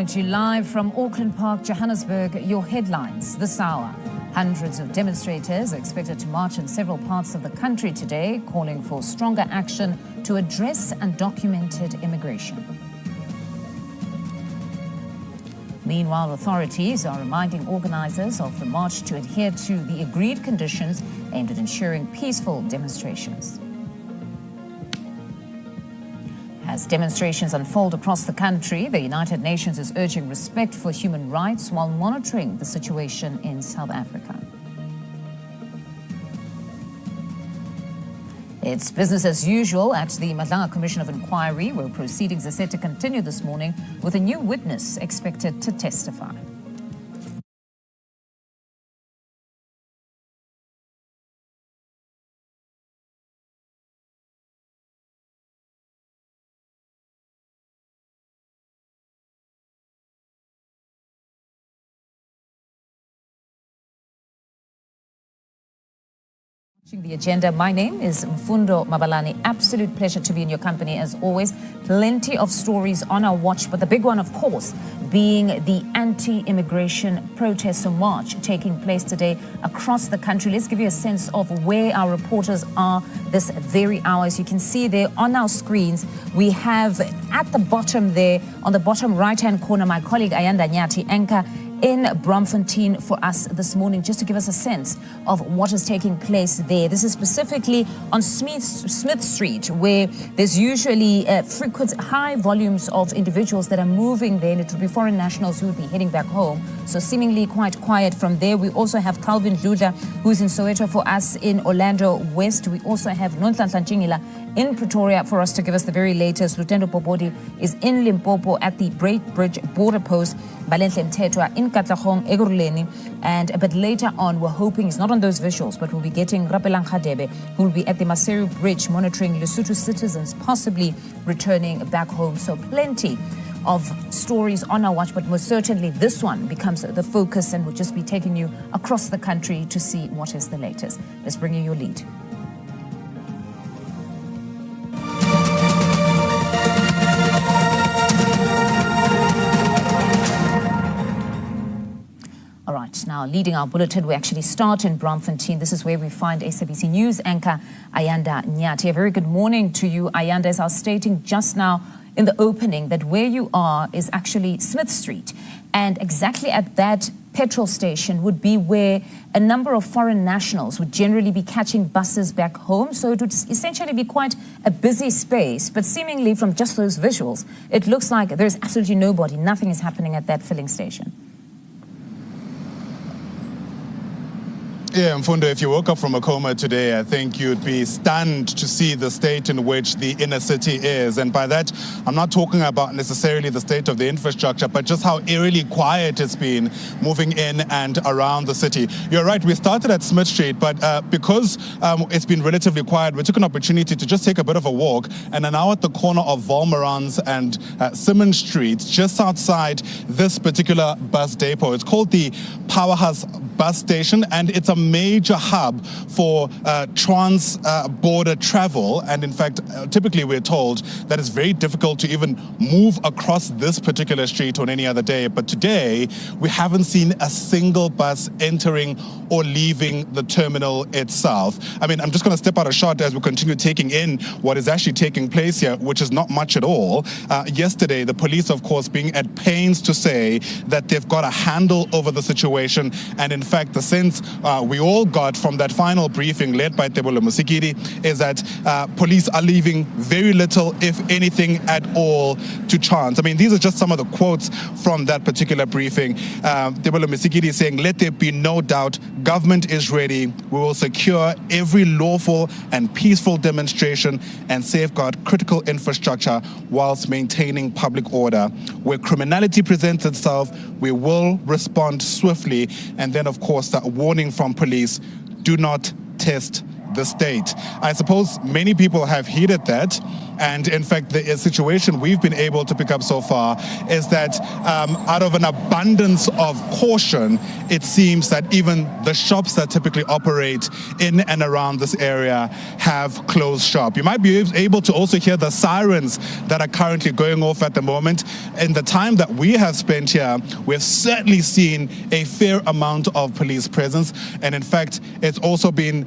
Coming to you live from Auckland Park, Johannesburg, your headlines this hour. Hundreds of demonstrators are expected to march in several parts of the country today, calling for stronger action to address undocumented immigration. Meanwhile, authorities are reminding organizers of the march to adhere to the agreed conditions aimed at ensuring peaceful demonstrations. As demonstrations unfold across the country, the United Nations is urging respect for human rights while monitoring the situation in South Africa. It's business as usual at the Madlanga Commission of Inquiry, where proceedings are set to continue this morning with a new witness expected to testify. The agenda. My name is Mfundo Mabalani. Absolute pleasure to be in your company as always. Plenty of stories on our watch, but the big one, of course, being the anti-immigration protest and march taking place today across the country. Let's give you a sense of where our reporters are this very hour. As you can see there on our screens, we have at the bottom there, on the bottom right-hand corner, my colleague Ayanda Nyati, anchor in Braamfontein for us this morning, just to give us a sense of what is taking place there. This is specifically on Smith Street, where there's usually frequent high volumes of individuals that are moving there, and it would be foreign nationals who would be heading back home. So seemingly quite quiet from there. We also have Calvin Dluda, who's in Soweto for us in Orlando West. We also have Nonhlanhla Ntshingila in Pretoria for us to give us the very latest. Lieutenant Popodi is in Limpopo at the Great Bridge border post. Balenhle Mthethwa in Katlehong, Ekurhuleni, and a bit later on, we're hoping it's not on those visuals, but we'll be getting Rapelang Khadebe, who will be at the Maseru Bridge monitoring Lesotho citizens possibly returning back home. So plenty of stories on our watch, but most certainly this one becomes the focus, and we'll just be taking you across the country to see what is the latest. Let's bring you your lead. All right, now leading our bulletin, we actually start in Braamfontein. This is where we find SABC News anchor Ayanda Nyati. A very good morning to you, Ayanda. As I was stating just now in the opening, that where you are is actually Smith Street. And exactly at that petrol station would be where a number of foreign nationals would generally be catching buses back home. So it would essentially be quite a busy space. But seemingly from just those visuals, it looks like there's absolutely nobody. Nothing is happening at that filling station. Yeah, Mfundo, if you woke up from a coma today, I think you'd be stunned to see the state in which the inner city is. And by that, I'm not talking about necessarily the state of the infrastructure, but just how eerily quiet it's been moving in and around the city. You're right, we started at Smith Street, but because it's been relatively quiet, we took an opportunity to just take a bit of a walk, and are now at the corner of Volmerans and Simmons Streets, just outside this particular bus depot. It's called the Powerhouse Bus Station, and it's a major hub for trans-border travel. And in fact, typically we're told that it's very difficult to even move across this particular street on any other day. But today, we haven't seen a single bus entering or leaving the terminal itself. I mean, I'm just going to step out a shot as we continue taking in what is actually taking place here, which is not much at all. Yesterday, the police, of course, being at pains to say that they've got a handle over the situation. And in fact, the sense we all got from that final briefing led by Tebolo Musikiri is that police are leaving very little, if anything at all, to chance. I mean, these are just some of the quotes from that particular briefing. Tebolo Musikiri is saying, "Let there be no doubt, government is ready. We will secure every lawful and peaceful demonstration and safeguard critical infrastructure whilst maintaining public order. Where criminality presents itself, we will respond swiftly." And then, of course, that warning from police: do not test the state. I suppose many people have heeded that. And in fact, the situation we've been able to pick up so far is that out of an abundance of caution, it seems that even the shops that typically operate in and around this area have closed shop. You might be able to also hear the sirens that are currently going off at the moment. In the time that we have spent here, we've certainly seen a fair amount of police presence. And in fact, it's also been,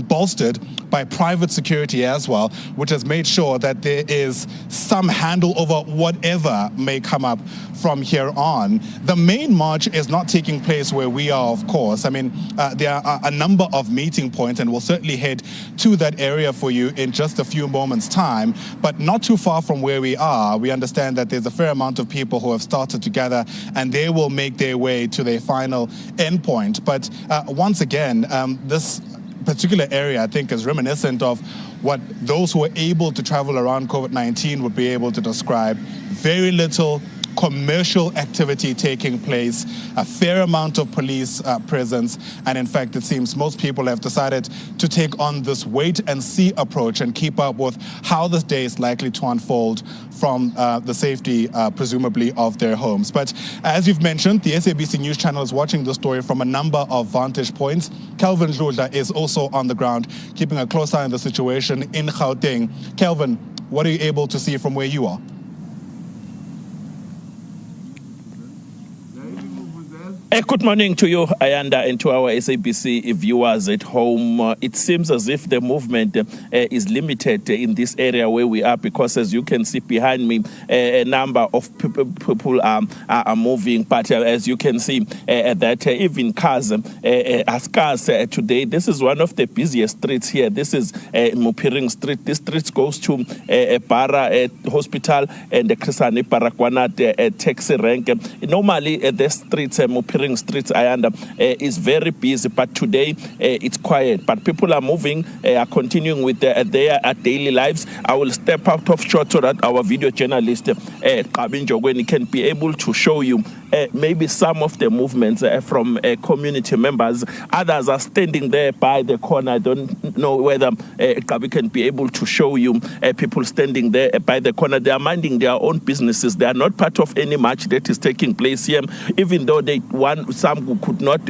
bolstered by private security as well, which has made sure that there is some handle over whatever may come up from here on. The main march is not taking place where we are, of course. I mean, there are a number of meeting points, and we'll certainly head to that area for you in just a few moments' time. But not too far from where we are, we understand that there's a fair amount of people who have started to gather, and they will make their way to their final endpoint. But once again, this particular area, I think, is reminiscent of what those who are able to travel around COVID-19 would be able to describe. Very little commercial activity taking place, a fair amount of police presence, and in fact, it seems most people have decided to take on this wait-and-see approach and keep up with how this day is likely to unfold from the safety, presumably, of their homes. But as you've mentioned, the SABC News Channel is watching the story from a number of vantage points. Kelvin Dludla is also on the ground, keeping a close eye on the situation in Gauteng. Kelvin, what are you able to see from where you are? Good morning to you, Ayanda, and to our SABC viewers at home. It seems as if the movement is limited in this area where we are, because as you can see behind me, a number of people are moving. But as you can see, that even cars are scarce today. This is one of the busiest streets here. This is Mupiring Street. This street goes to Bara Hospital and the Krisani Parakwanat taxi rank. Normally, the streets, Mupiring Streets, is very busy, but today it's quiet. But people are moving, are continuing with their daily lives. I will step out of shot so that our video journalist, Kabin Jogweni, can be able to show you maybe some of the movements from community members. Others are standing there by the corner. I don't know whether Kabi can be able to show you people standing there by the corner. They are minding their own businesses. They are not part of any march that is taking place here, even though some who could not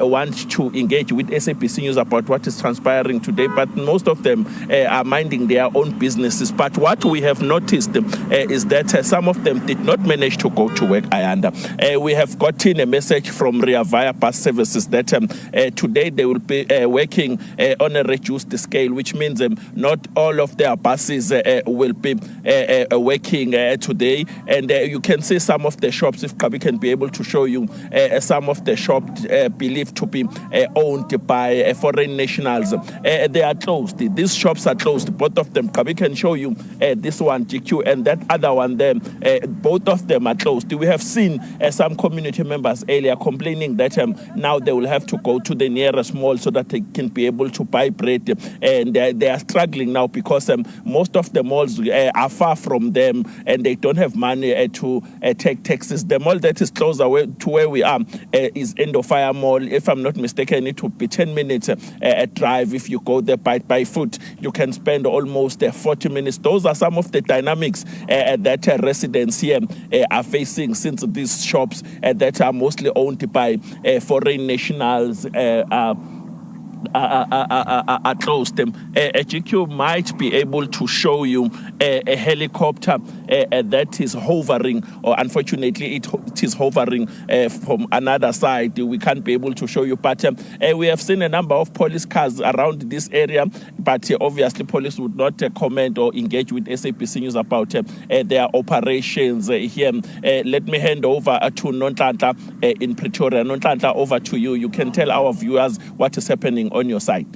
want to engage with SABC News about what is transpiring today, but most of them are minding their own businesses. But what we have noticed is that some of them did not manage to go to work, we have gotten a message from Ria via bus services that today they will be working on a reduced scale, which means not all of their buses will be working today. And you can see some of the shops, if Kabi can be able to show you, some of the shops believed to be owned by foreign nationals. They are closed. These shops are closed. Both of them. Kabi can show you this one, GQ, and that other one there. Both of them are closed. We have seen some community members earlier complaining that now they will have to go to the nearest mall so that they can be able to buy bread. And they are struggling now because most of the malls are far from them and they don't have money to take taxis. The mall that is closer to where we are is Endofire Mall. If I'm not mistaken, it would be 10 minutes drive. If you go there by foot, you can spend almost 40 minutes. Those are some of the dynamics that residents here are facing, since these shops that are mostly owned by foreign nationals are closed. GQ might be able to show you a helicopter that is hovering, or unfortunately it is hovering from another side. We can't be able to show you, but we have seen a number of police cars around this area, but obviously police would not comment or engage with SABC News about their operations here. Let me hand over to Nontlantla in Pretoria. Nontlantla, over to you. You can tell our viewers what is happening on your side.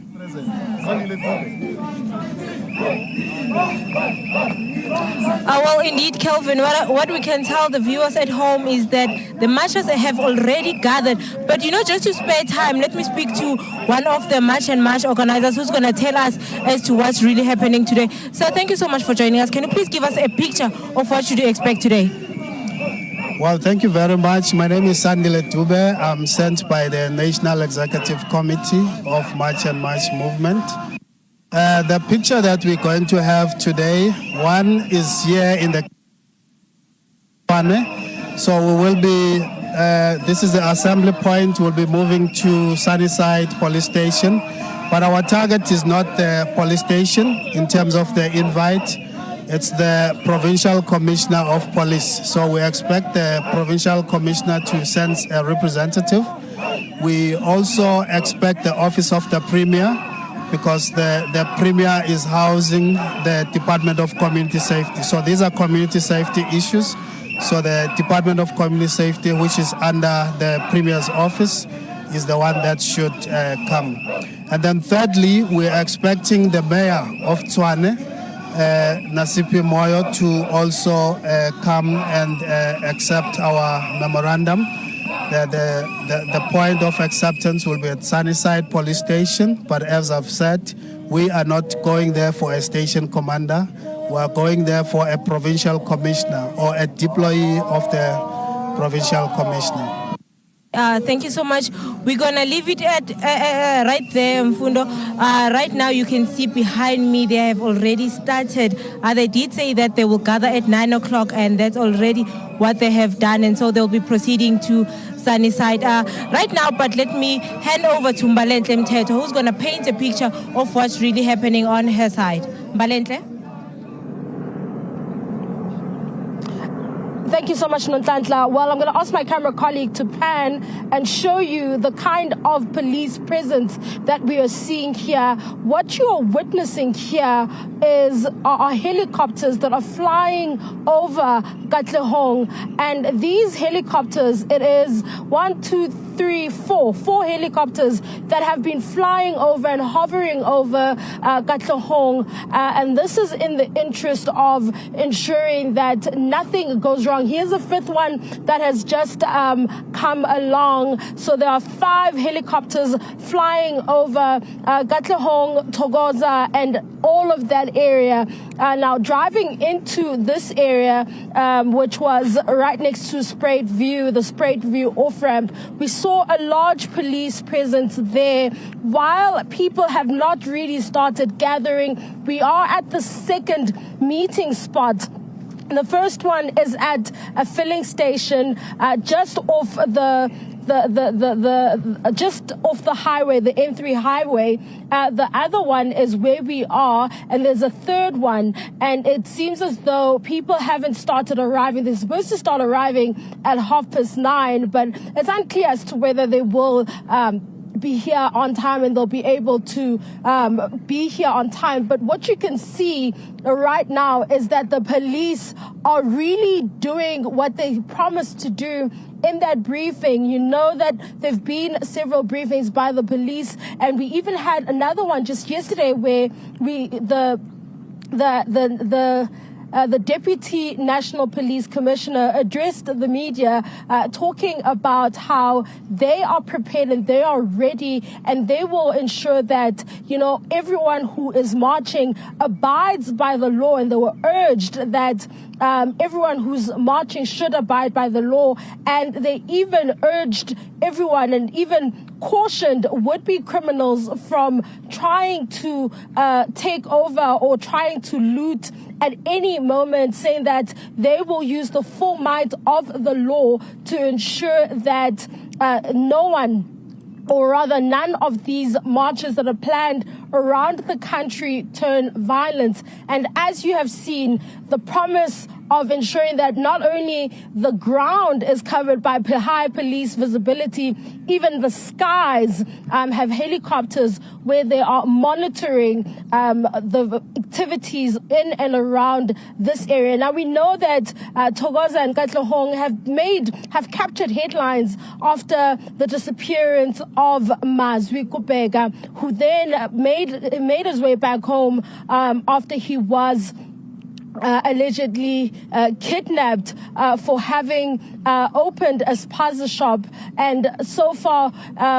Well, indeed, Kelvin, what we can tell the viewers at home is that the marchers have already gathered. But, just to spare time, let me speak to one of the march and march organizers who's going to tell us as to what's really happening today. So thank you so much for joining us. Can you please give us a picture of what should you expect today? Well, thank you very much. My name is Sandile Dube. I'm sent by the National Executive Committee of March and March Movement. The picture that we're going to have today, one is here in the so we will be, this is the assembly point, we'll be moving to Sunnyside Police Station, but our target is not the police station in terms of the invite. It's the Provincial Commissioner of Police. So we expect the Provincial Commissioner to send a representative. We also expect the Office of the Premier, because the Premier is housing the Department of Community Safety. So these are community safety issues. So the Department of Community Safety, which is under the Premier's office, is the one that should come. And then thirdly, we're expecting the Mayor of Tshwane, Nasipi Moyo, to also come and accept our memorandum. The point of acceptance will be at Sunnyside Police Station, but as I've said, we are not going there for a station commander. We are going there for a provincial commissioner or a deployee of the provincial commissioner. Thank you so much. We're going to leave it at right there, Mfundo. Right now, you can see behind me, they have already started. They did say that they will gather at 9 o'clock, and that's already what they have done. And so they'll be proceeding to Sunnyside right now. But let me hand over to Mbalentle Mteto, who's going to paint a picture of what's really happening on her side. Mbalentle? Thank you so much, Nontantla. Well, I'm going to ask my camera colleague to pan and show you the kind of police presence that we are seeing here. What you are witnessing here are helicopters that are flying over Katlehong. And these helicopters, it is 4 helicopters that have been flying over and hovering over Katlehong. And this is in the interest of ensuring that nothing goes wrong. Here's a fifth one that has just come along. So there are 5 helicopters flying over Katlehong, Thokoza, and all of that area. Now, driving into this area, which was right next to Spruit View, the Spruit View off-ramp, we saw a large police presence there. While people have not really started gathering, we are at the second meeting spot. The first one is at a filling station just off just off the highway, the M3 highway. The other one is where we are, and there's a third one, and it seems as though people haven't started arriving. They're supposed to start arriving at 9:30, but it's unclear as to whether they will be here on time and they'll be able to be here on time. But what you can see right now is that the police are really doing what they promised to do in that briefing. You know that there've been several briefings by the police, and we even had another one just yesterday where the Deputy National Police Commissioner addressed the media talking about how they are prepared and they are ready, and they will ensure that, everyone who is marching abides by the law. And they were urged that everyone who's marching should abide by the law. And they even urged everyone and even cautioned would-be criminals from trying to take over or trying to loot at any moment, saying that they will use the full might of the law to ensure that none of these marches that are planned around the country turn violent. And as you have seen, the promise of ensuring that not only the ground is covered by high police visibility, even the skies have helicopters where they are monitoring the activities in and around this area. Now, we know that Thokoza and Katlehong have captured headlines after the disappearance of Mazwi Kubeka, who then made his way back home after he was allegedly kidnapped for having opened a spaza shop. And so far,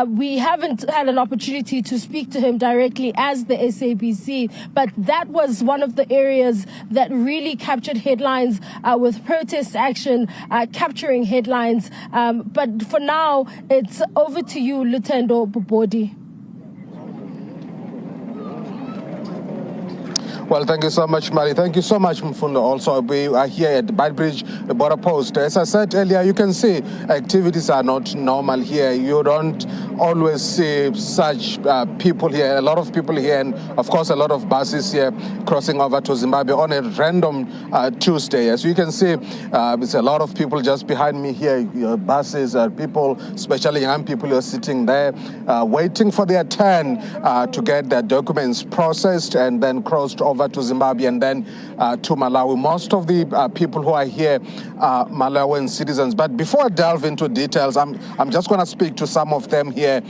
we haven't had an opportunity to speak to him directly as the SABC, but that was one of the areas that really captured headlines with protest action capturing headlines. But for now, it's over to you, Lutendo Bobodi. Well, thank you so much, Mari. Thank you so much, Mfundo. Also, we are here at the Beitbridge border post. As I said earlier, you can see activities are not normal here. You don't always see such people here, a lot of people here, and of course, a lot of buses here crossing over to Zimbabwe on a random Tuesday. As you can see, there's a lot of people just behind me here, buses, people, especially young people, are sitting there waiting for their turn to get their documents processed and then crossed over to Zimbabwe and then to Malawi. Most of the people who are here are Malawian citizens. But before I delve into details, I'm just going to speak to some of them here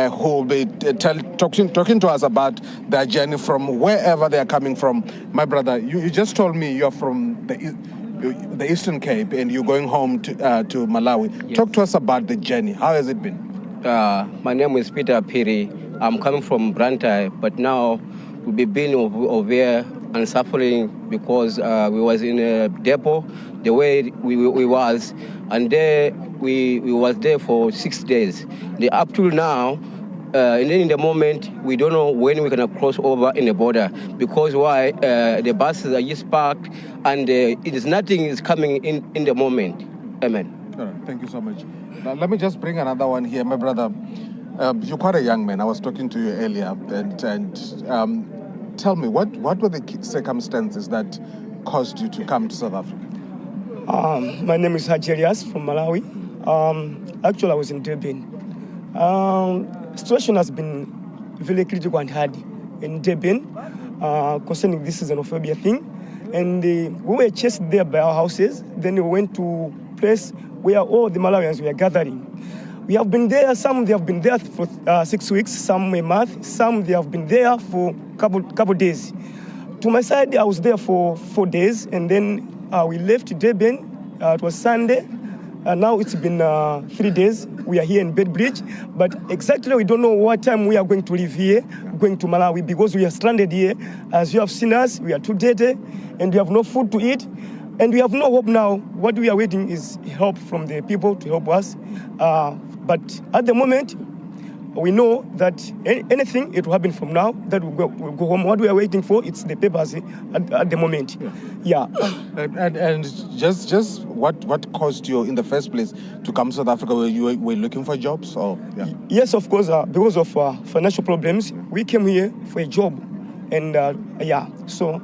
who will be talking to us about their journey from wherever they are coming from. My brother, you just told me you're from the Eastern Cape and you're going home to Malawi. Yes. Talk to us about the journey. How has it been? My name is Peter Piri. I'm coming from Brantai, but now we've been over here and suffering because we was in a depot the way we was, and there we was there for 6 days. Up till now, and then in the moment we don't know when we're gonna cross over in the border because why the buses are just parked and it is nothing is coming in the moment. Amen. All right, thank you so much. Now, let me just bring another one here, my brother. You're quite a young man. I was talking to you earlier, and tell me, what were the circumstances that caused you to come to South Africa? My name is Haji Elias from Malawi. Actually, I was in Durban. Situation has been very critical and hard in Durban concerning this xenophobia thing. And we were chased there by our houses. Then we went to a place where all the Malawians were gathering. We have been there, some they have been there for 6 weeks, some a month, some they have been there for couple days. To my side, I was there for 4 days, and then we left Durban. It was Sunday. Now it's been 3 days. We are here in Beitbridge, but exactly we don't know what time we are going to leave here, going to Malawi, because we are stranded here. As you have seen us, we are too dirty, and we have no food to eat. And we have no hope now. What we are waiting is help from the people to help us. But at the moment, we know that anything, it will happen from now, that we'll go home. What we are waiting for, it's the papers at the moment. Yeah. And just what caused you in the first place to come to South Africa? Were you looking for jobs? Or yeah? Yes, of course. Because of financial problems, we came here for a job. And so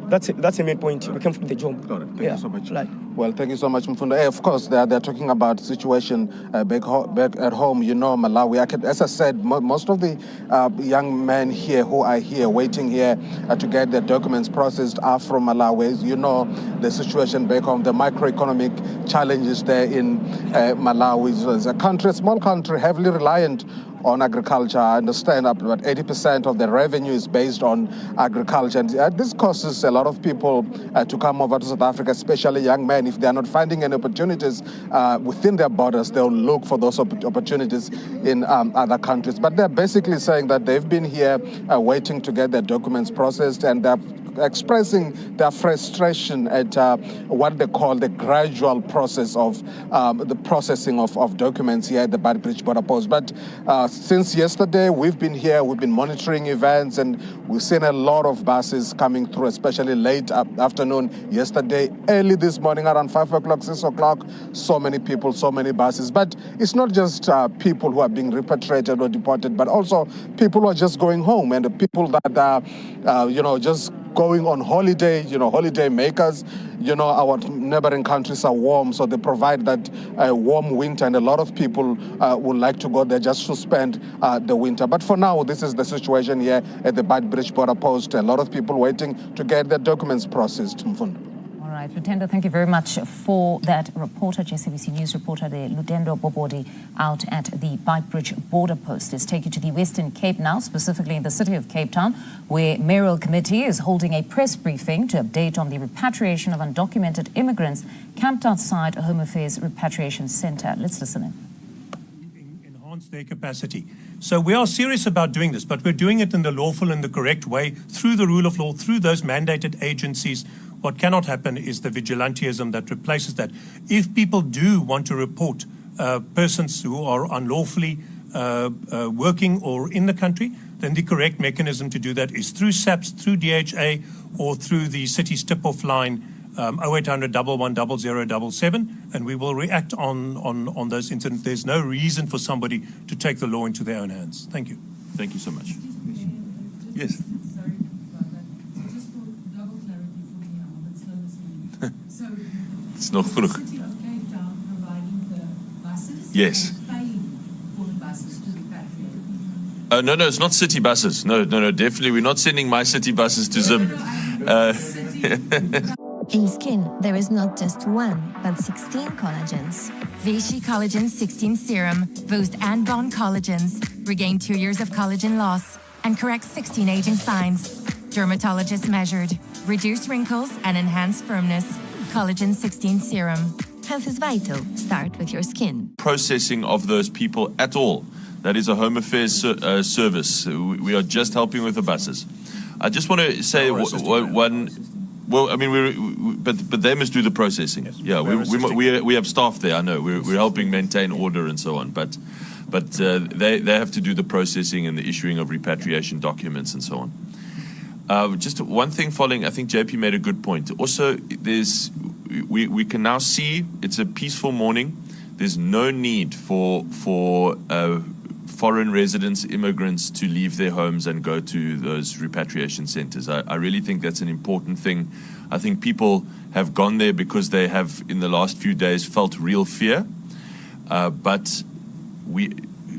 that's the main point. We came for the job. Got it. Thank you so much. Right. Well, thank you so much, Mfundo. Of course, they're talking about the situation back at home. You know, Malawi. As I said, most of the young men here who are here, waiting here to get their documents processed, are from Malawi. You know the situation back home, the microeconomic challenges there in Malawi. It's a small country, heavily reliant on agriculture. I understand about 80% of the revenue is based on agriculture. And this causes a lot of people to come over to South Africa, especially young men. If they are not finding any opportunities within their borders, they'll look for those opportunities in other countries. But they're basically saying that they've been here waiting to get their documents processed, and they're expressing their frustration at what they call the gradual process of the processing of documents here at the Beitbridge border post. But since yesterday, we've been here, we've been monitoring events, and we've seen a lot of buses coming through, especially late afternoon yesterday, early this morning around 5 o'clock, 6 o'clock, so many people, so many buses. But it's not just people who are being repatriated or deported, but also people who are just going home, and the people that are, just going on holiday, holiday makers. Our neighboring countries are warm, so they provide that warm winter, and a lot of people would like to go there just to spend the winter. But for now, this is the situation here at the Beitbridge border post. A lot of people waiting to get their documents processed. All right. right, Lutendo, thank you very much for that reporter, JCBC News reporter there, Lutendo Bobodi, out at the Beitbridge border post. Let's take you to the Western Cape now, specifically in the city of Cape Town, where Mayoral Committee is holding a press briefing to update on the repatriation of undocumented immigrants camped outside a Home Affairs Repatriation Centre. Let's listen in. Enhance their capacity. So we are serious about doing this, but we're doing it in the lawful and the correct way, through the rule of law, through those mandated agencies. What cannot happen is the vigilantism that replaces that. If people do want to report persons who are unlawfully working or in the country, then the correct mechanism to do that is through SAPS, through DHA, or through the city's tip-off line, 0800 11 0077, and we will react on those incidents. There's no reason for somebody to take the law into their own hands. Thank you. Thank you so much. Yes. It's nog vroeg. Yes. No, it's not city buses. No, definitely. We're not sending my city buses to Zim. In skin, there is not just one, but 16 collagens. Vichy Collagen 16 Serum boosts and bond collagens, regain 2 years of collagen loss, and corrects 16 aging signs. Dermatologist measured, reduced wrinkles and enhanced firmness. Collagen 16 Serum. Health is vital. Start with your skin. Processing of those people at all. That is a Home Affairs service. We are just helping with the buses. I just want to say one. Well, I mean, but they must do the processing. Yes, yeah, we have staff there. I know we're helping maintain order and so on. But they have to do the processing and the issuing of repatriation documents and so on. Just one thing following. I think JP made a good point. Also, we can now see it's a peaceful morning. There's no need for foreign residents, immigrants to leave their homes and go to those repatriation centers. I really think that's an important thing. I think people have gone there because they have, in the last few days, felt real fear. But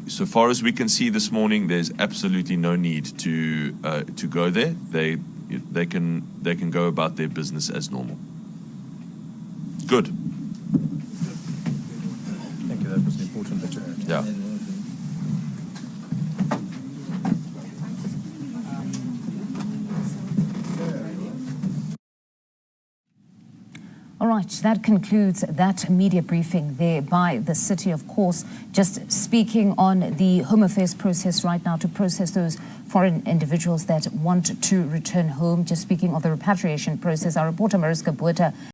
so far as we can see this morning, there's absolutely no need to go there. They can go about their business as normal. Good. Thank you. That was an important bit to add. Yeah. All right, that concludes that media briefing there by the city, of course, just speaking on the Home Affairs process right now to process those foreign individuals that want to return home. Just speaking of the repatriation process, our reporter Mariska Buerta